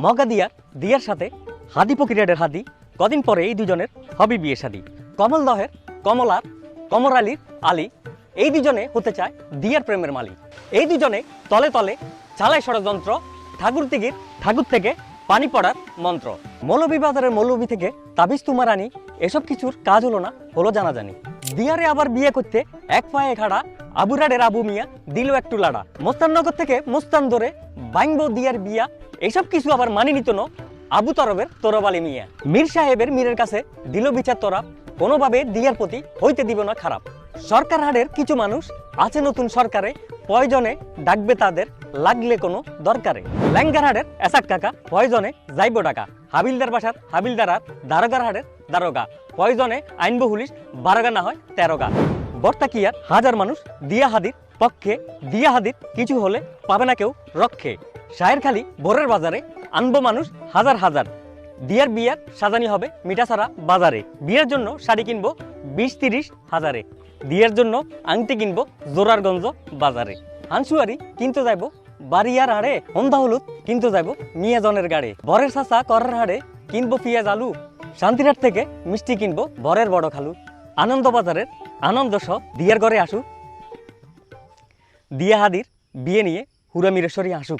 মগা দিয়ার সাথে হাদি পকিরাটের হাদি কদিন পরে এই দুজনের হবে বিয়ে শাদী। কমল দহের কমলার কমর আলীর আলী এই দুজনে হতে চায় দিয়ার প্রেমের মালিক। এই দুজনে তলে তলে চালায় ষড়যন্ত্র, ঠাকুর থেকে পানি পড়ার মন্ত্র। মৌলভীবাজারের মৌলভী থেকে তাবিজ তুমার আনি এসব কিছুর কাজ হলো না, হলো জানাজানি। দিয়ারে আবার বিয়ে করতে এক পায়ে খাড়া আবুরাডের আবু মিয়া দিল একটু লাড়া। মোস্তাননগর থেকে মোস্তান ধরে বাইংব দিয়ার বিয়া, এসব কিছু আবার মানি নিত না আবু তরবের তোরবালি মিয়া। মীর সাহেবের মীরের কাছে দিল বিচার তোরা, কোনোভাবে দিয়ার প্রতি হইতে দিব না খারাপ। সরকার হাটের কিছু মানুষ আছে নতুন সরকারে, প্রয়োজনে ডাকবে তাদের লাগলে কোনো দরকারে। ল্যাঙ্গার হাটের এসাক কাকা প্রয়োজনে যাইব টাকা, হাবিলদার বাসার হাবিলদার আর দারোগার হাটের দারোগা প্রয়োজনে আইনব পুলিশ 12 না হয় 13 বর্তাকিয়ার হাজার মানুষ দিয়া হাদির পক্ষে, দিয়া হাদির কিছু হলে পাবে না কেউ রক্ষে। শাহেরখালী ভোরের বাজারে আনবো মানুষ হাজার হাজার, দিয়ার বিয়ার সাজানি হবে মিঠাছাড়া বাজারে। বিয়ের জন্য শাড়ি কিনবো 20-30 হাজারে, দিয়ার জন্য আংটি কিনবো জোরারগঞ্জ বাজারে। হানসুয়ারি কিনতে যাইব বাড়িয়ার হাড়ে, সন্ধ্যা হলুদ কিনতে যাইব মিয়াজনের গাড়ে। বরের চাচা করার হাড়ে কিনবো পেঁয়াজ আলু, শান্তিরাট থেকে মিষ্টি কিনবো বরের বড় খালু। আনন্দ বাজারের আনন্দ সহ দিয়ার ঘরে আসুক, দিয়া হাদির বিয়ে নিয়ে হুরা মিরেশ্বরী আসুক।